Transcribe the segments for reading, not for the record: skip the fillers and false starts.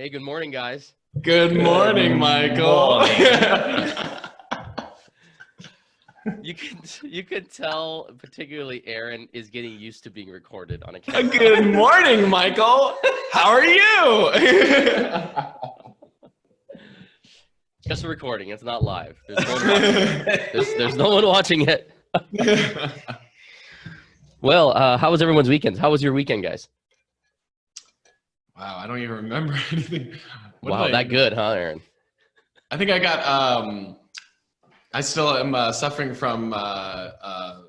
Hey, good morning, guys. Good morning, Michael. You can tell, particularly Aaron, is getting used to being recorded on a camera. Good morning, Michael. How are you? Just a recording. It's not live. There's no one watching it. There's no one watching it. Well, how was everyone's weekend? How was your weekend, guys? Wow, I don't even remember anything. Wow, that good, huh, Aaron? I think I got. I still am suffering from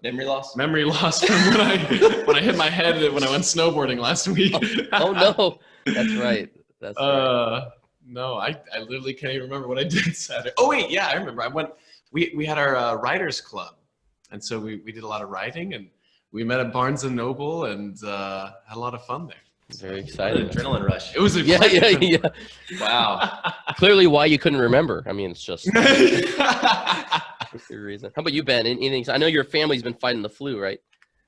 memory loss. Memory loss from when I hit my head when I went snowboarding last week. Oh no, that's right. That's right. No, I literally can't even remember what I did Saturday. Oh wait, yeah, I remember. I went. We had our writers club, and so we did a lot of writing, and we met at Barnes and Noble, and had a lot lot of fun there. Very exciting. Adrenaline rush. It was a yeah. Wow. Clearly, why you couldn't remember. I mean, it's just the reason. How about you, Ben? Anything? I know your family's been fighting the flu, right?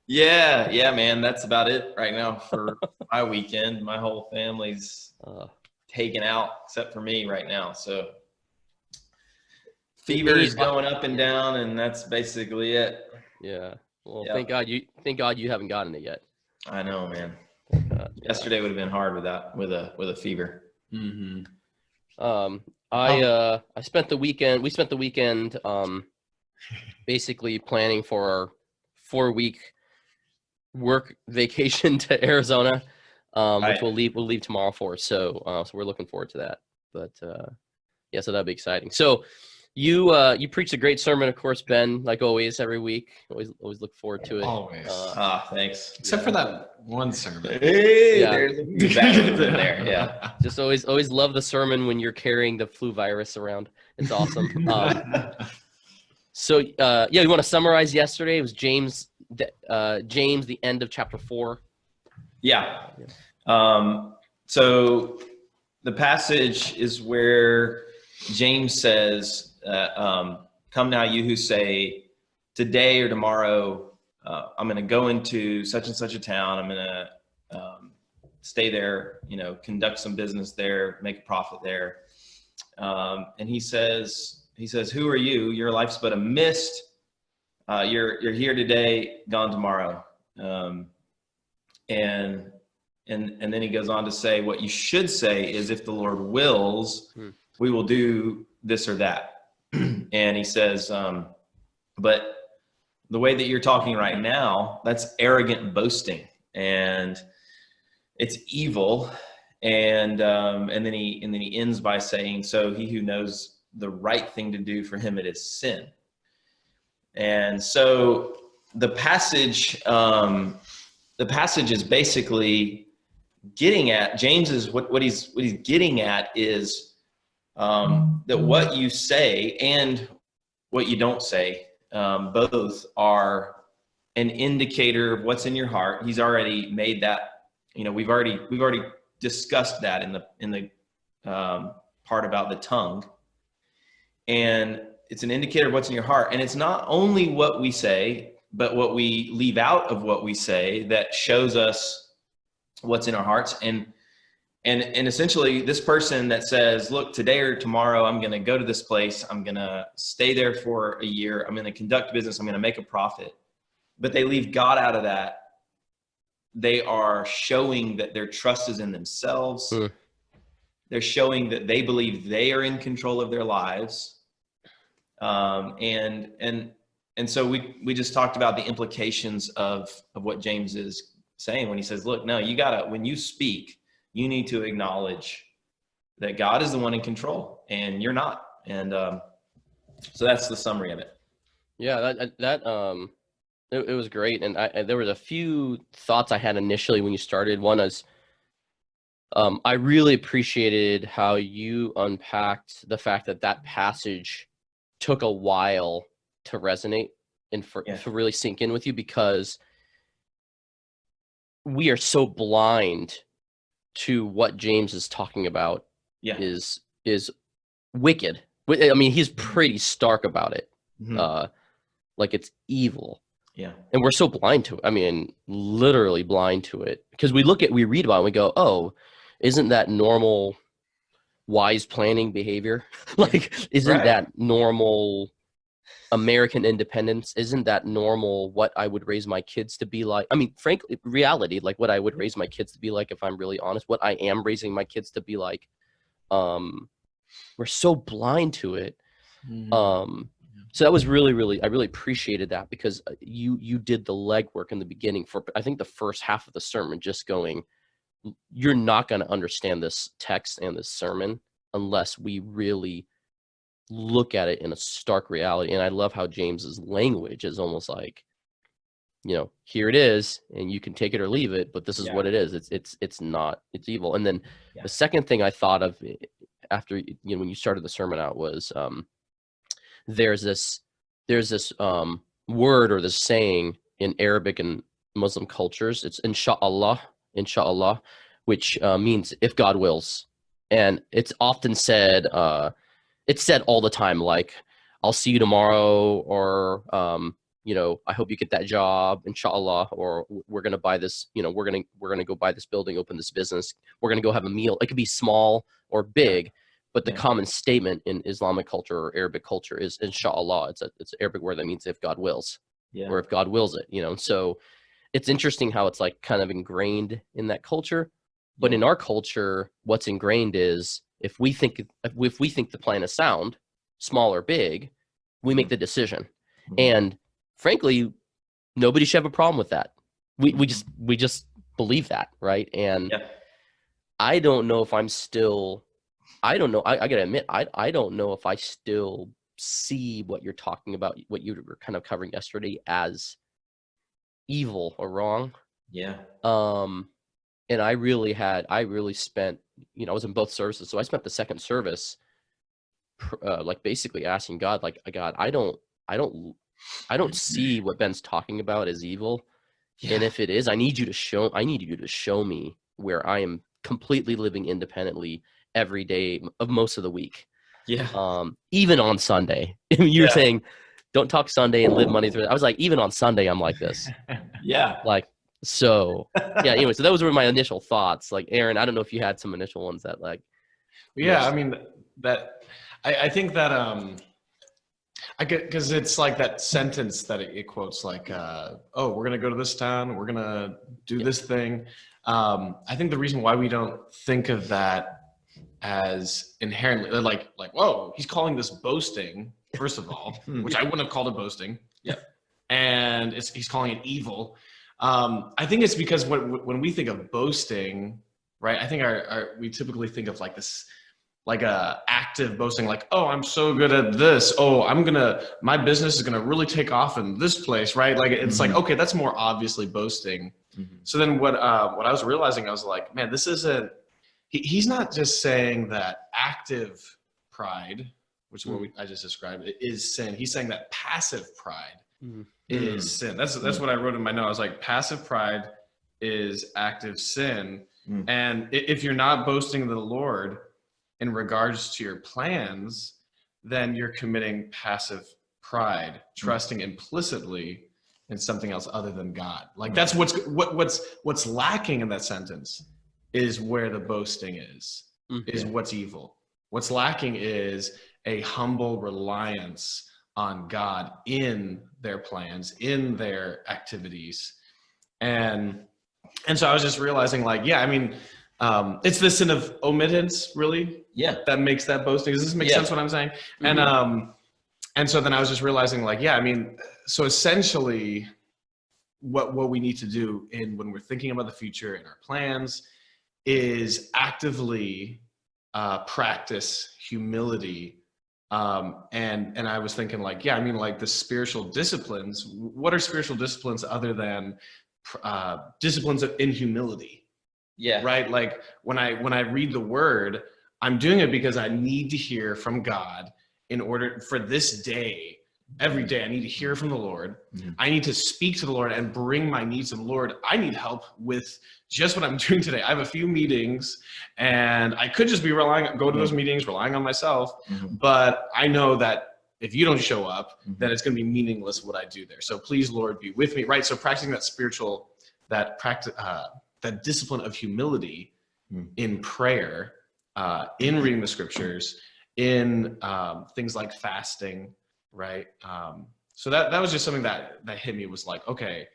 Yeah, man. That's about it right now for my weekend. My whole family's taken out except for me right now. So fever is going up and down, and that's basically it. Yeah. Well, Thank God you haven't gotten it yet. I know, man. Yesterday would have been hard with a fever. Mm-hmm. I spent the weekend. We spent the weekend basically planning for our 4-week work vacation to Arizona, which we'll leave tomorrow for. So we're looking forward to that. But yeah, so that'll be exciting. So you preached a great sermon, of course, Ben, like always, every week. Always look forward to it. Always. Thanks. Except for that one sermon. Hey, Yeah. there's a few bad ones in there. Yeah. Just always love the sermon when you're carrying the flu virus around. It's awesome. So you want to summarize yesterday? It was James, the end of chapter 4. Yeah. So the passage is where James says, come now, you who say today or tomorrow, I'm going to go into such and such a town. I'm going to stay there, conduct some business there, make a profit there. And he says, who are you? Your life's but a mist. You're here today, gone tomorrow. And then he goes on to say, what you should say is, if the Lord wills, we will do this or that. And he says, but the way that you're talking right now, that's arrogant boasting, and it's evil. And then he ends by saying, so he who knows the right thing to do, for him it is sin. And so the passage is basically getting at, James is what he's getting at is that what you say and what you don't say, both are an indicator of what's in your heart. He's already made that, we've already discussed that in the part about the tongue, and it's an indicator of what's in your heart. And it's not only what we say, but what we leave out of what we say that shows us what's in our hearts. And essentially this person that says, look, today or tomorrow, I'm going to go to this place. I'm going to stay there for a year. I'm going to conduct business. I'm going to make a profit. But they leave God out of that. They are showing that their trust is in themselves. They're showing that they believe they are in control of their lives. And so we just talked about the implications of what James is saying when he says, look, no, when you speak, you need to acknowledge that God is the one in control and you're not. And so that's the summary of it. Yeah, it was great. And there was a few thoughts I had initially when you started. One is I really appreciated how you unpacked the fact that passage took a while to resonate and to really sink in with you, because we are so blind to what James is talking about is wicked. I mean, he's pretty stark about it. Like it's evil. Yeah. And we're so blind to it. I mean, literally blind to it, because we read about it and we go, oh, isn't that normal wise planning behavior. Like, isn't that normal American independence? Isn't that normal what I would raise my kids to be like? I mean, frankly, reality, like what I would raise my kids to be like, if I'm really honest, what I am raising my kids to be like. We're so blind to it. So that was really, I really appreciated that, because you did the legwork in the beginning for, I think, the first half of the sermon, just going, you're not going to understand this text and this sermon unless we really look at it in a stark reality. And I love how James's language is almost like, here it is, and you can take it or leave it, but this is what it is. It's not, it's evil. And then the second thing I thought of after, when you started the sermon out was, there's this word or this saying in Arabic and Muslim cultures. It's inshallah, which means if God wills. And it's often said, it's said all the time, like, I'll see you tomorrow, or, I hope you get that job, inshallah, or we're going to buy this, we're going to go buy this building, open this business. We're going to go have a meal. It could be small or big, but the common statement in Islamic culture or Arabic culture is inshallah. It's an Arabic word that means if God wills, or if God wills it, So it's interesting how it's like kind of ingrained in that culture. But in our culture, what's ingrained is if we think the plan is sound, small or big, we make the decision. And frankly, nobody should have a problem with that. We just believe that, right? And I don't know if I'm still, I don't know. I gotta admit, I don't know if I still see what you're talking about, what you were kind of covering yesterday, as evil or wrong. And I really spent, I was in both services. So I spent the second service, like basically asking God, like, God, I don't see what Ben's talking about as evil. And if it is, I need you to show me where I am completely living independently every day of most of the week. Even on Sunday. You were saying, don't talk Sunday and live Monday through. I was like, even on Sunday, I'm like this. Like, so anyway, so those were my initial thoughts. Like, Aaron, I don't know if you had some initial ones that like. I mean, that I think that I get, because it's like that sentence that it quotes, like, oh, we're gonna go to this town, we're gonna do this thing. I think the reason why we don't think of that as inherently like, whoa, he's calling this boasting, first of all, which I wouldn't have called it boasting. And he's calling it evil. I think it's because when we think of boasting, right, I think we typically think of like this, like a active boasting, like, oh, I'm so good at this. Oh, my business is going to really take off in this place, right? Like, it's like, okay, that's more obviously boasting. So then what I was realizing, I was like, man, this isn't, he's not just saying that active pride, which is what I just described, is sin. He's saying that passive pride is sin. That's what I wrote in my note. I was like, passive pride is active sin. And if you're not boasting the Lord in regards to your plans, then you're committing passive pride, trusting implicitly in something else other than God. Like, that's what's lacking in that sentence is where the boasting is what's evil. What's lacking is a humble reliance on God in their plans, in their activities. And so I was just realizing, like, I mean, it's the sin of omittance, really, that makes that boasting. Does this make sense what I'm saying? And so then I was just realizing, like, I mean, so essentially what we need to do when we're thinking about the future and our plans is actively practice humility. And I was thinking, like, I mean, like, the spiritual disciplines, what are spiritual disciplines other than disciplines in humility? Right. Like, when I read the word, I'm doing it because I need to hear from God in order for this day. Every day I need to hear from the Lord. I need to speak to the Lord and bring my needs to the Lord. I need help with just what I'm doing today. I have a few meetings and I could just be go to those meetings, relying on myself. But I know that if you don't show up, then it's going to be meaningless what I do there. So please, Lord, be with me. Right. So practicing that discipline of humility in prayer in reading the scriptures, in things like fasting, right? So that was just something that hit me, was like, okay,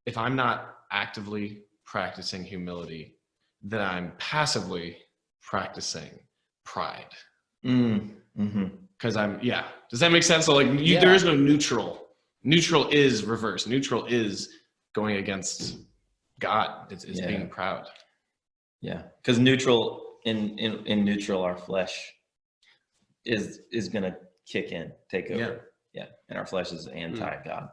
if I'm not actively practicing humility, then I'm passively practicing pride. Because does that make sense? So like there is no neutral. Neutral is reverse. Neutral is going against God. It's being proud. Yeah, because neutral in neutral, our flesh is gonna kick in, take over. Yeah, and our flesh is anti-God.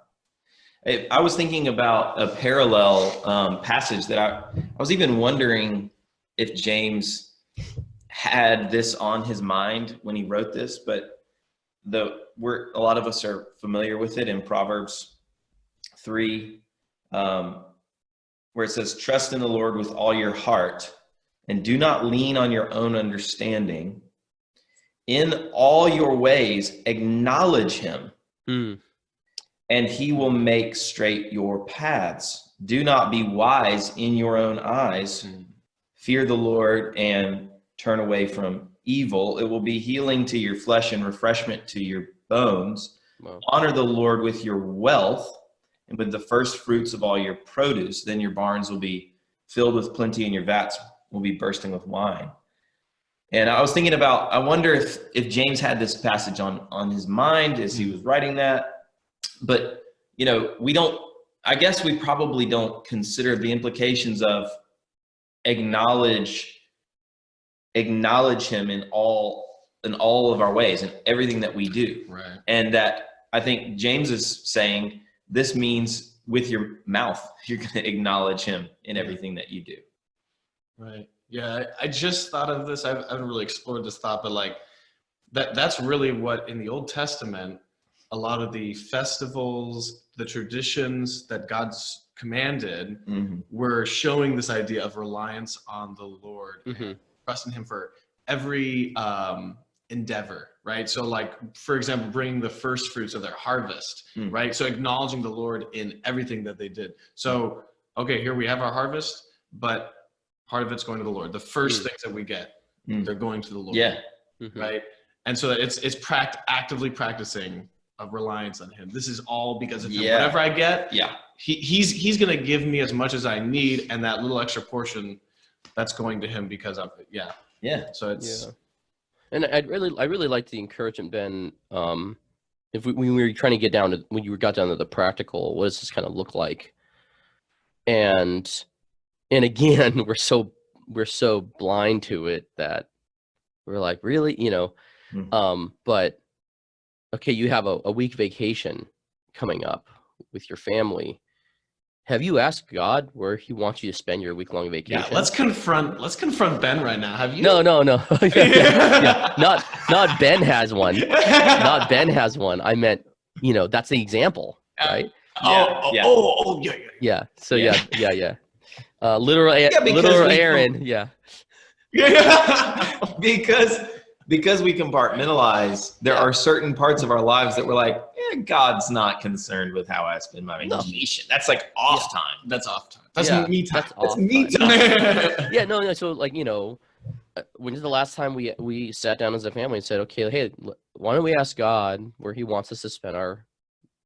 I was thinking about a parallel passage that I was even wondering if James had this on his mind when he wrote this, but a lot of us are familiar with it in Proverbs 3, where it says, "Trust in the Lord with all your heart, and do not lean on your own understanding. In all your ways, acknowledge him, and he will make straight your paths. Do not be wise in your own eyes. Fear the Lord and turn away from evil. It will be healing to your flesh and refreshment to your bones. Wow. Honor the Lord with your wealth and with the first fruits of all your produce. Then your barns will be filled with plenty and your vats will be bursting with wine." And I was thinking about, I wonder if James had this passage on his mind as he was writing that. But, I guess we probably don't consider the implications of acknowledge him in all of our ways and everything that we do. Right. And that I think James is saying this means with your mouth, you're going to acknowledge him in everything that you do. Right. Yeah. I just thought of this. I haven't really explored this thought, but like that's really what in the Old Testament, a lot of the festivals, the traditions that God's commanded were showing this idea of reliance on the Lord, and trusting him for every endeavor, right? So like, for example, bringing the first fruits of their harvest, right? So acknowledging the Lord in everything that they did. So, okay, here we have our harvest, but part of it's going to the Lord. The first things that we get, they're going to the Lord, right? And so it's actively practicing a reliance on him. This is all because of him. Whatever I get, he's going to give me as much as I need, and that little extra portion that's going to him because of it. So it's and I really like the encouragement, Ben. If when we were trying to get down to, when you got down to the practical, what does this kind of look like? And again, we're so blind to it that we're like, really, but okay, you have a week vacation coming up with your family. Have you asked God where he wants you to spend your week-long vacation? Yeah, let's confront Ben right now. Have you? No. Not Ben has one. Not Ben has one. I meant, that's the example, right? Yeah. So yeah. Literal Aaron. Because we compartmentalize, there are certain parts of our lives that we're like, God's not concerned with how I spend my vacation. That's like off time. That's off time. That's me time. That's me time. No. So like, when is the last time we sat down as a family and said, okay, hey, why don't we ask God where he wants us to spend our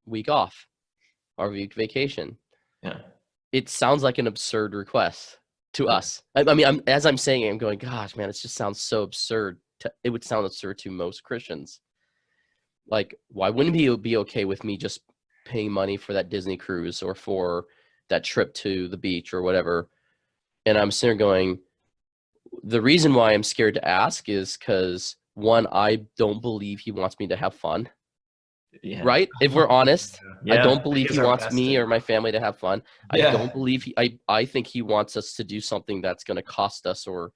week off, our week vacation? Yeah. It sounds like an absurd request to us. I mean, as I'm saying it, I'm going, gosh, man, it just sounds so absurd. It would sound absurd to most Christians. Like, why wouldn't he be okay with me just paying money for that Disney cruise or for that trip to the beach or whatever? And I'm sitting there going, the reason why I'm scared to ask is because, one, I don't believe he wants me to have fun. Yeah. Right? If we're honest, I don't believe he wants me or my family to have fun. I don't believe I think he wants us to do something that's going to cost us or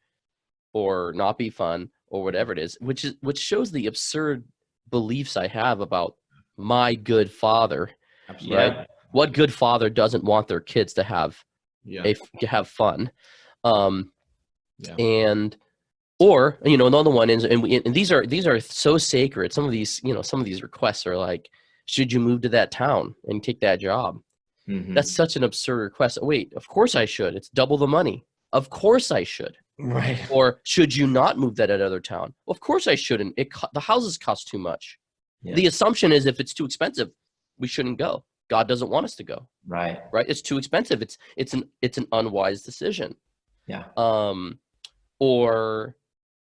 not be fun or whatever it is, which shows the absurd beliefs I have about my good father. Absolutely. Right? What good father doesn't want their kids to have to have fun? And or another one is, and these are so sacred. Some of these requests are like, should you move to that town and take that job? That's such an absurd request. Wait, of course I should. It's double the money. Of course I should. Right. Or should you not move that at other town? Well, of course I shouldn't. The houses cost too much. Yeah. The assumption is if it's too expensive, we shouldn't go. God doesn't want us to go. Right. Right? It's too expensive. It's an unwise decision. Yeah. Or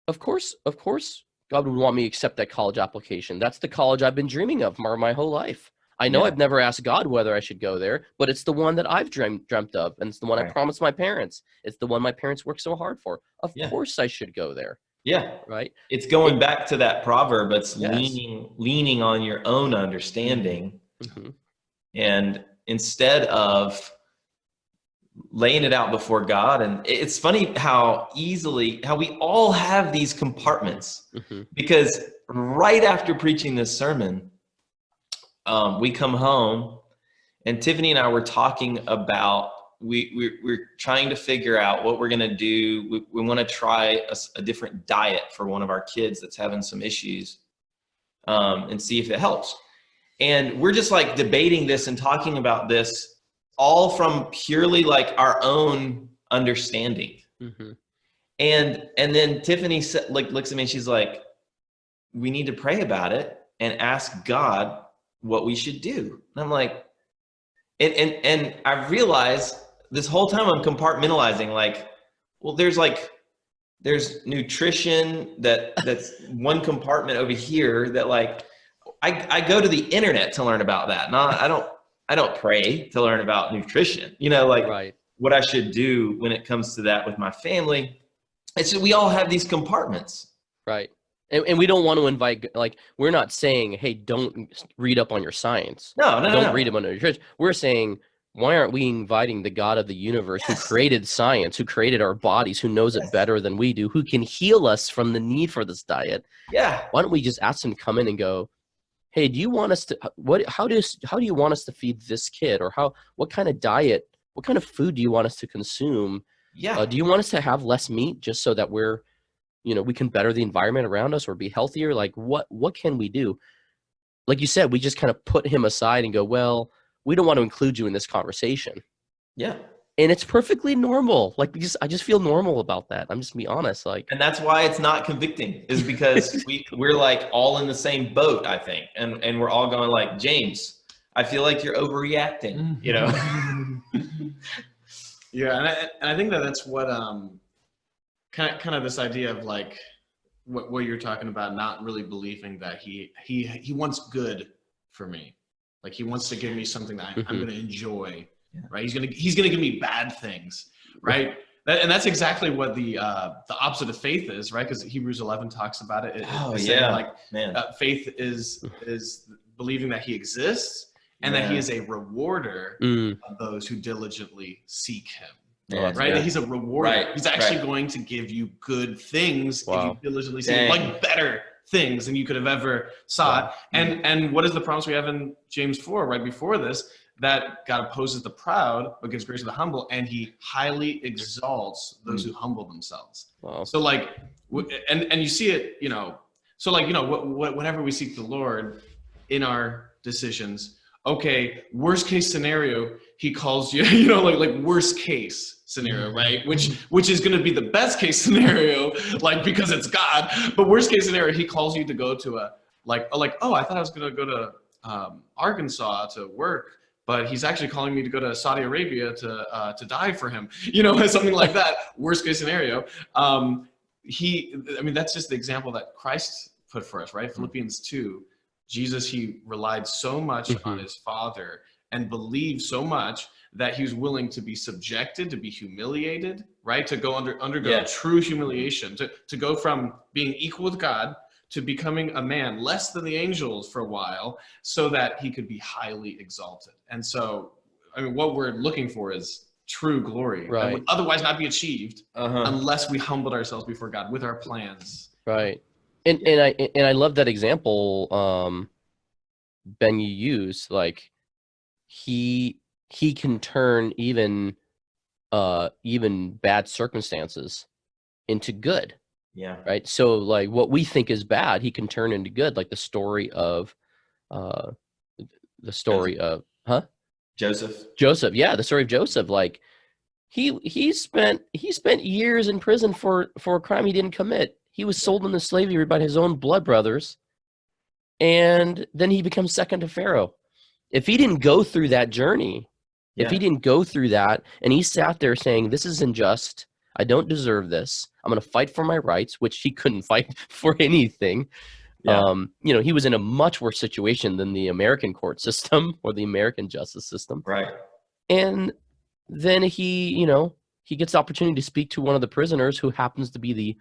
of course, God would want me to accept that college application. That's the college I've been dreaming of my whole life. I know I've never asked God whether I should go there, but it's the one that I've dreamt of, and it's the one I promised my parents. It's the one my parents worked so hard for. Of course I should go there. Yeah. Right? It's going back to that proverb. It's leaning on your own understanding. Mm-hmm. And instead of laying it out before God. And it's funny how we all have these compartments, because right after preaching this sermon, we come home and Tiffany and I were talking about, we're trying to figure out what we're going to do. We want to try a different diet for one of our kids that's having some issues, and see if it helps. And we're just like debating this and talking about this all from purely like our own understanding. And then Tiffany looks at me and she's like, we need to pray about it and ask God what we should do. And I'm like, and I realized this whole time I'm compartmentalizing, like, well, there's nutrition that's one compartment over here that, like, I go to the internet to learn about that. No, I don't pray to learn about nutrition, like what I should do when it comes to that with my family. It's just, we all have these compartments. Right. And we don't want to invite, like, we're not saying, hey, don't read up on your science. Don't read up on nutrition. We're saying, why aren't we inviting the God of the universe who created science, who created our bodies, who knows it better than we do, who can heal us from the need for this diet? Yeah. Why don't we just ask him to come in and go, hey, do you want us to, how do you want us to feed this kid? Or what kind of diet, what kind of food do you want us to consume? Yeah. Do you want us to have less meat just so that we can better the environment around us or be healthier? Like, what can we do? Like you said, we just kind of put him aside and go, well, we don't want to include you in this conversation. Yeah. And it's perfectly normal. Like, I just feel normal about that. I'm just gonna be honest. Like, and that's why it's not convicting, is because we're like all in the same boat, I think. And we're all going like, James, I feel like you're overreacting, Yeah. And I think that's what, kind of this idea of like what you're talking about, not really believing that he wants good for me. Like, he wants to give me something that I'm going to enjoy, right? He's going to give me bad things, right? And that's exactly what the opposite of faith is, right? Because Hebrews 11 talks about it. Faith is believing that he exists and that he is a rewarder of those who diligently seek him. Yeah, right? That he's a rewarder. Right, he's actually going to give you good things if you diligently seek him, like better things than you could have ever sought. And what is the promise we have in James 4, right before this? That God opposes the proud, but gives grace to the humble, and he highly exalts those who humble themselves. Wow. So like, and you see it, so like, whenever we seek the Lord in our decisions, okay, worst case scenario, he calls you, like worst case scenario, right? Which is going to be the best case scenario, like, because it's God. But worst case scenario, he calls you to go to I thought I was going to go to Arkansas to work, but he's actually calling me to go to Saudi Arabia to die for him, something like that. Worst case scenario. That's just the example that Christ put for us, right? Philippians 2. Jesus, he relied so much on his Father and believed so much that he was willing to be subjected, to be humiliated, right? To go undergo true humiliation, to go from being equal with God to becoming a man less than the angels for a while, so that he could be highly exalted. And so, what we're looking for is true glory that would otherwise not be achieved unless we humbled ourselves before God with our plans. Right. And I love that example, Ben, you use, like, he can turn even bad circumstances into good. Yeah. Right. So, like, what we think is bad, he can turn into good. Like the story of Joseph. Joseph. Yeah, the story of Joseph. Like, he spent years in prison for a crime he didn't commit. He was sold into slavery by his own blood brothers, and then he becomes second to Pharaoh. If he didn't go through that journey, if he didn't go through that, and he sat there saying, "This is unjust. I don't deserve this. I'm going to fight for my rights," which he couldn't fight for anything. Yeah. He was in a much worse situation than the American court system or the American justice system. Right. And then he gets the opportunity to speak to one of the prisoners who happens to be the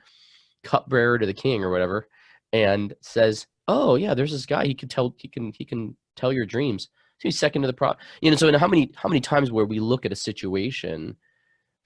cupbearer to the king or whatever, and says, "Oh yeah, there's this guy. He can tell your dreams." So he's second to the So how many times where we look at a situation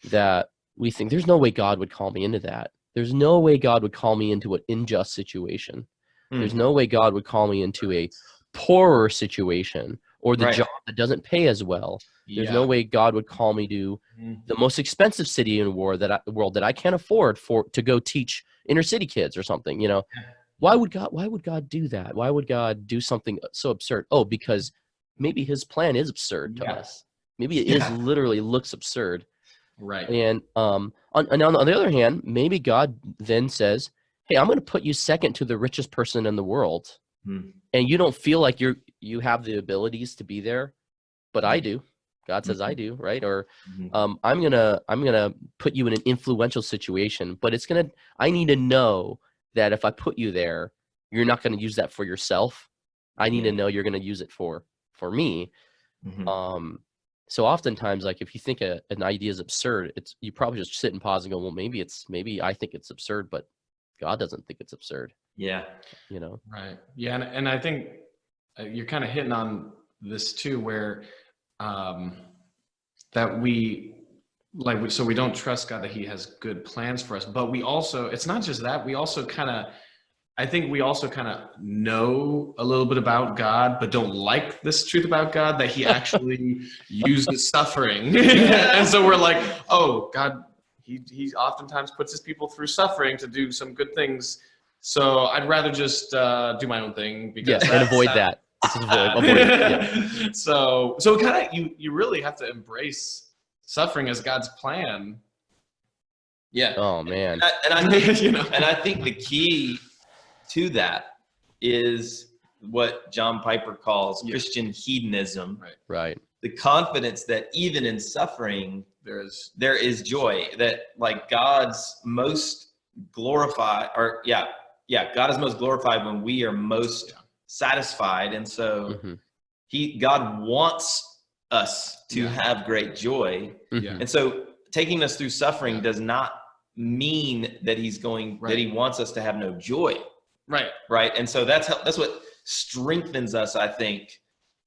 that we think there's no way God would call me into that. There's no way God would call me into an unjust situation. There's no way God would call me into a poorer situation or the job that doesn't pay as well. There's no way God would call me to the most expensive city in the world that I can't afford to go teach inner city kids or something. Why would God do that? Why would God do something so absurd? Oh, because maybe his plan is absurd to us. Maybe it is literally looks absurd. Right. And on the other hand, maybe God then says, "Hey, I'm going to put you second to the richest person in the world, and you don't feel like you have the abilities to be there, but I do." God says, "I do," right? Or I'm gonna put you in an influential situation, but I need to know that if I put you there, you're not going to use that for yourself. I need to know you're going to use it for me. So oftentimes, like if you think an idea is absurd, you probably just sit and pause and go, "Well, maybe I think it's absurd, but God doesn't think it's absurd." Yeah. Right. Yeah. And I think you're kind of hitting on this too, where that we don't trust God that he has good plans for us, but it's not just that, I think we also kind of know a little bit about God, but don't like this truth about God that he actually uses suffering. And so we're like, oh, God, he oftentimes puts his people through suffering to do some good things. So I'd rather just do my own thing because and avoid that. Avoid it. Yeah. So kind of you really have to embrace suffering as God's plan. Yeah. Oh man. And I think and I think the key to that is what John Piper calls Christian hedonism. Right. The confidence that even in suffering there is joy, that like God's most glorified God is most glorified when we are most satisfied. And so God wants us to have great joy. And so taking us through suffering does not mean that that he wants us to have no joy. Right. And so that's what strengthens us, I think,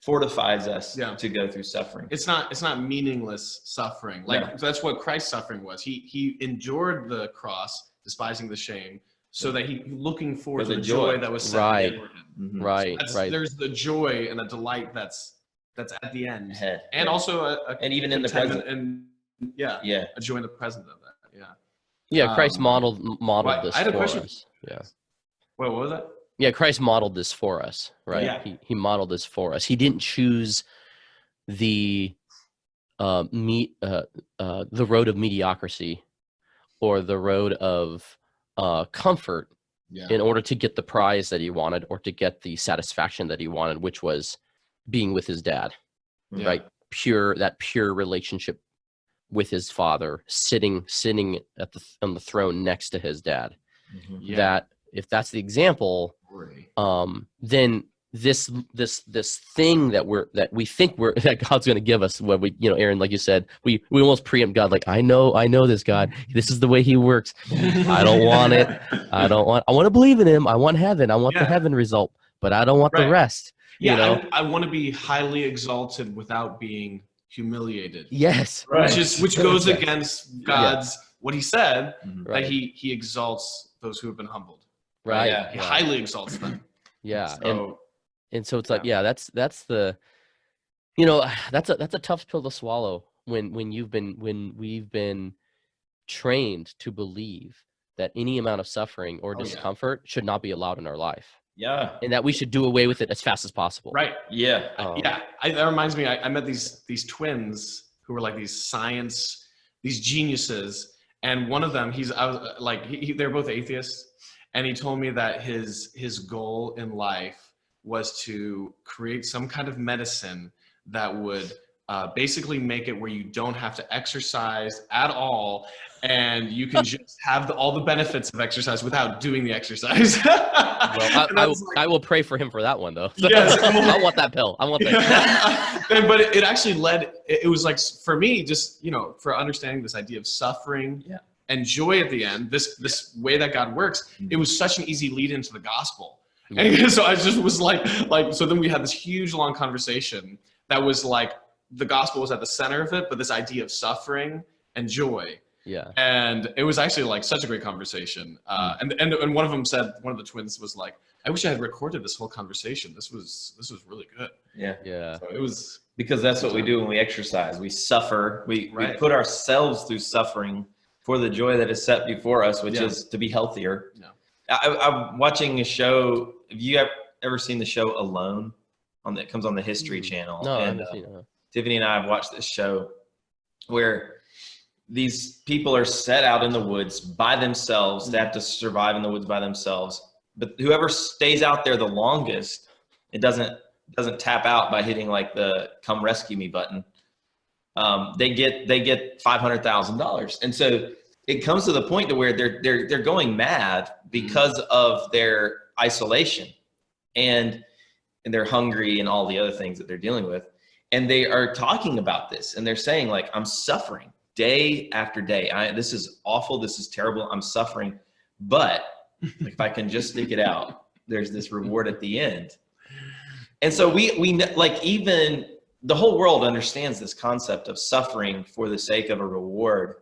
fortifies us to go through suffering. It's not meaningless suffering. That's what Christ's suffering was. He endured the cross, despising the shame, so that he looking for the joy that was set before him. Right. There's the joy and the delight that's at the end, and also and even in the present, and a joy in the present of that. Yeah, Christ modeled this I had a for question. us. Yeah. Wait, what was that? Yeah, Christ modeled this for us, right? Yeah. He modeled this for us. He didn't choose the road of mediocrity or the road of comfort in order to get the prize that he wanted or to get the satisfaction that he wanted, which was being with his dad, right? That pure relationship with his father, sitting on the throne next to his dad. That if that's the example, then this thing that we think that God's going to give us, when we, Aaron, like you said, we almost preempt God, like, I know this God, this is the way he works. I don't want it. I want to believe in him. I want heaven. I want the heaven result, but I don't want the rest. I want to be highly exalted without being humiliated. Yes. Which goes against God's, what he said, that he exalts those who have been humbled. Right. He highly exalts them. Yeah. So, and so it's like, that's the, that's a tough pill to swallow when we've been trained to believe that any amount of suffering or discomfort should not be allowed in our life. Yeah. And that we should do away with it as fast as possible. Right. Yeah. That reminds me, I met these twins who were like these science these geniuses, and one of them, they're both atheists, and he told me that his goal in life was to create some kind of medicine that would basically make it where you don't have to exercise at all, and you can just have all the benefits of exercise without doing the exercise. Well, I will pray for him for that one, though. Yes. I want that pill. I want that. But it actually it was like, for me, just, for understanding this idea of suffering and joy at the end, this way that God works, it was such an easy lead into the gospel. Yeah. And so I just was like, so then we had this huge long conversation that was like, the gospel was at the center of it, but this idea of suffering and joy. Yeah. And it was actually like such a great conversation. And one of them said, one of the twins was like, I wish I had recorded this whole conversation. This was really good. Yeah. Yeah. So it was, because that's what we do when we exercise. We suffer. We put ourselves through suffering for the joy that is set before us, which is to be healthier. Yeah. I'm watching a show. Have you ever seen the show Alone? That comes on the History Channel. No, and, I haven't seen it. Tiffany and I have watched this show where these people are set out in the woods by themselves. They have to survive in the woods by themselves. But whoever stays out there the longest, it doesn't tap out by hitting like the "Come Rescue Me" button. They get $500,000, and so it comes to the point to where they're going mad because of their isolation, and they're hungry and all the other things that they're dealing with. And they are talking about this, and they're saying like, I'm suffering day after day. This is awful. This is terrible. I'm suffering, but if I can just stick it out, there's this reward at the end. And so we like, even the whole world understands this concept of suffering for the sake of a reward,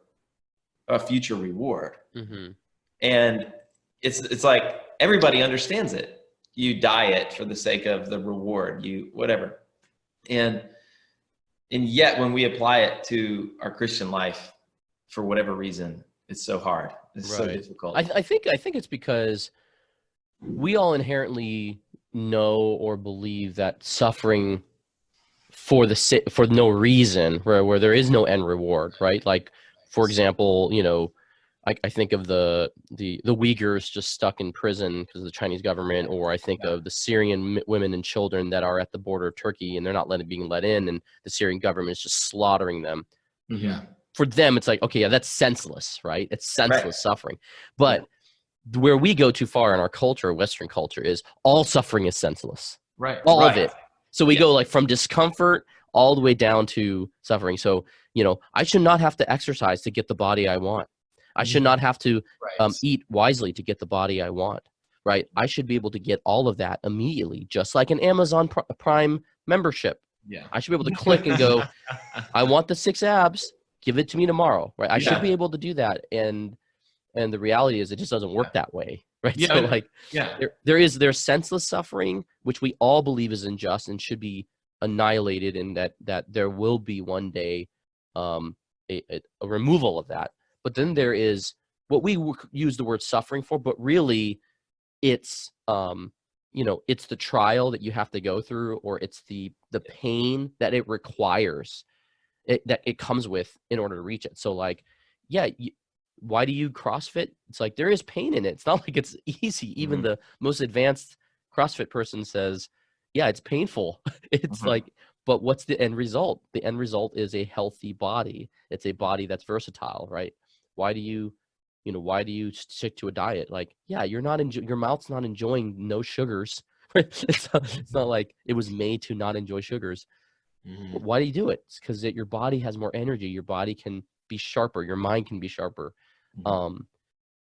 a future reward. Mm-hmm. And it's like, everybody understands it. You diet for the sake of the reward, whatever. And yet when we apply it to our Christian life, for whatever reason, it's so hard. It's so difficult. I think it's because we all inherently know or believe that suffering for no reason, where there is no end reward, right? Like, for example, I think of the Uyghurs just stuck in prison because of the Chinese government, or I think of the Syrian women and children that are at the border of Turkey and they're not being let in, and the Syrian government is just slaughtering them. Yeah. For them, it's like, okay, yeah, that's senseless, right? It's senseless suffering. But where we go too far in our culture, Western culture, is all suffering is senseless. Right. All of it. So we go like from discomfort all the way down to suffering. So, I should not have to exercise to get the body I want. I should not have to eat wisely to get the body I want, right? I should be able to get all of that immediately, just like an Amazon Prime membership. Yeah. I should be able to click and go, I want the 6 abs, give it to me tomorrow, right? I should be able to do that. And the reality is it just doesn't work that way, right? Yeah. So like there's senseless suffering, which we all believe is unjust and should be annihilated, and that there will be one day a removal of that. But then there is what we use the word suffering for, but really it's, it's the trial that you have to go through, or it's the pain that it requires, that it comes with in order to reach it. So like, why do you CrossFit? It's like, there is pain in it. It's not like it's easy. Even the most advanced CrossFit person says, yeah, it's painful. It's like, but what's the end result? The end result is a healthy body. It's a body that's versatile, right? Why do you stick to a diet? Like, yeah, your mouth's not enjoying no sugars. It's not like it was made to not enjoy sugars. Mm-hmm. Why do you do it? It's because your body has more energy. Your body can be sharper. Your mind can be sharper. Mm-hmm.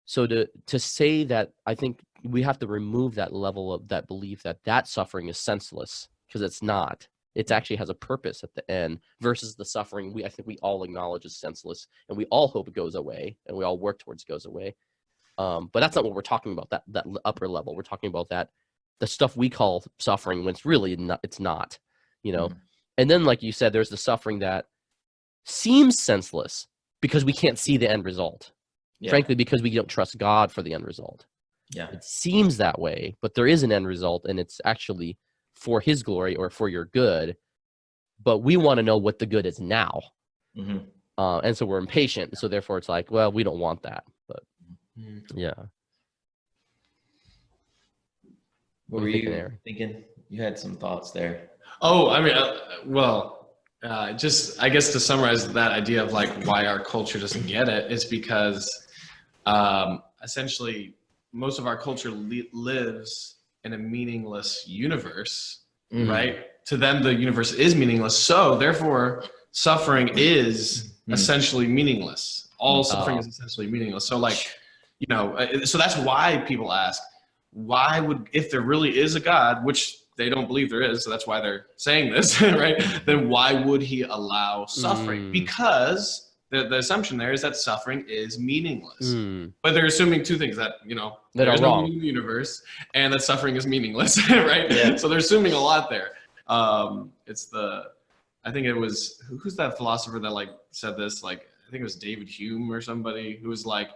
So to say that, I think we have to remove that level of that belief that suffering is senseless, because it's not. It actually has a purpose at the end, versus the suffering I think we all acknowledge is senseless, and we all hope it goes away, and we all work towards it goes away. But that's not what we're talking about, that upper level. We're talking about the stuff we call suffering, when it's really not, it's not, Mm-hmm. And then, like you said, there's the suffering that seems senseless because we can't see the end result. Yeah. Frankly, because we don't trust God for the end result. Yeah. It seems that way, but there is an end result, and it's actually for his glory or for your good, but we want to know what the good is now. Mm-hmm. And so we're impatient. So therefore it's like, well, we don't want that. But yeah. What were you thinking? You had some thoughts there. Oh, I mean, just I guess to summarize that idea of like why our culture doesn't get it is because essentially most of our culture lives in a meaningless universe, right? To them, the universe is meaningless. So therefore, suffering is essentially meaningless. All suffering is essentially meaningless. So like, you know, so that's why people ask, why would, if there really is a God, which they don't believe there is, so that's why they're saying this, right? Then why would he allow suffering? Because the assumption there is that suffering is meaningless. But they're assuming two things, that, you know, there's no meaning in the universe and that suffering is meaningless, right? Yeah. So they're assuming a lot there. I think it was, who's that philosopher that like said this? Like, I think it was David Hume or somebody who was like,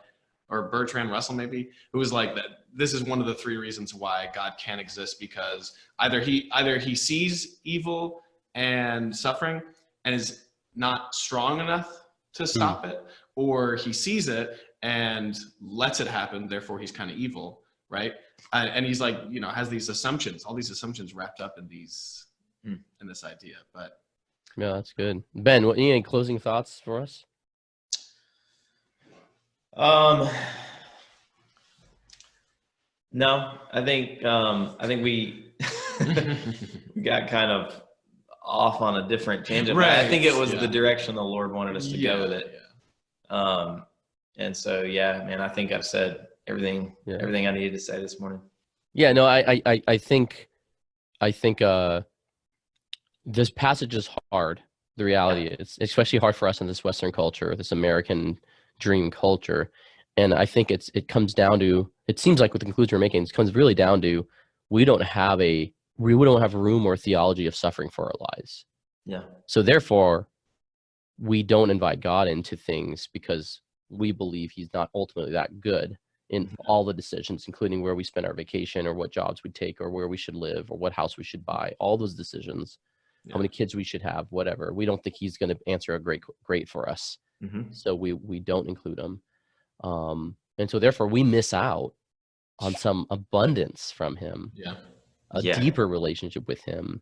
or Bertrand Russell maybe, who was like that. This is one of the three reasons why God can't exist, because either he sees evil and suffering and is not strong enough to stop it, or he sees it and lets it happen. Therefore, he's kind of evil, right? And he's like, you know, has these assumptions, all these assumptions wrapped up in these, in this idea. But yeah, that's good. Ben, any closing thoughts for us? No, I think we we got kind of off on a different tangent. Right. I think it was the direction the Lord wanted us to go with it. Yeah. And so, yeah, man, I think I've said everything I needed to say this morning. Yeah, no, I think this passage is hard. The reality is, especially hard for us in this Western culture, this American dream culture. And I think it comes down to, it seems like with the conclusion we're making, it comes really down to, we don't have room or theology of suffering for our lives. Yeah. So therefore, we don't invite God into things because we believe he's not ultimately that good in all the decisions, including where we spend our vacation or what jobs we take or where we should live or what house we should buy, all those decisions, how many kids we should have, whatever. We don't think he's going to answer a great for us. So we don't include him. And so therefore we miss out on some abundance from him, a deeper relationship with him.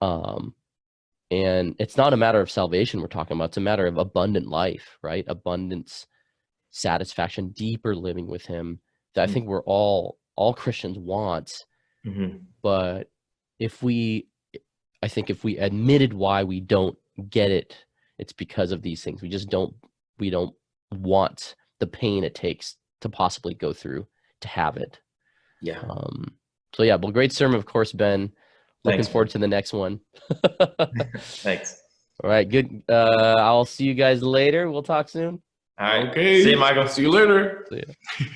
And it's not a matter of salvation we're talking about. It's a matter of abundant life, right? Abundance, satisfaction, deeper living with him that I think we're all Christians want. But if we admitted why we don't get it, it's because of these things. We don't want the pain it takes to possibly go through to have it. Yeah. So yeah, well, great sermon, of course, Ben. Looking forward to the next one. Thanks. All right, good. I'll see you guys later. We'll talk soon. All right. Okay. See you, Michael. See you later. See ya.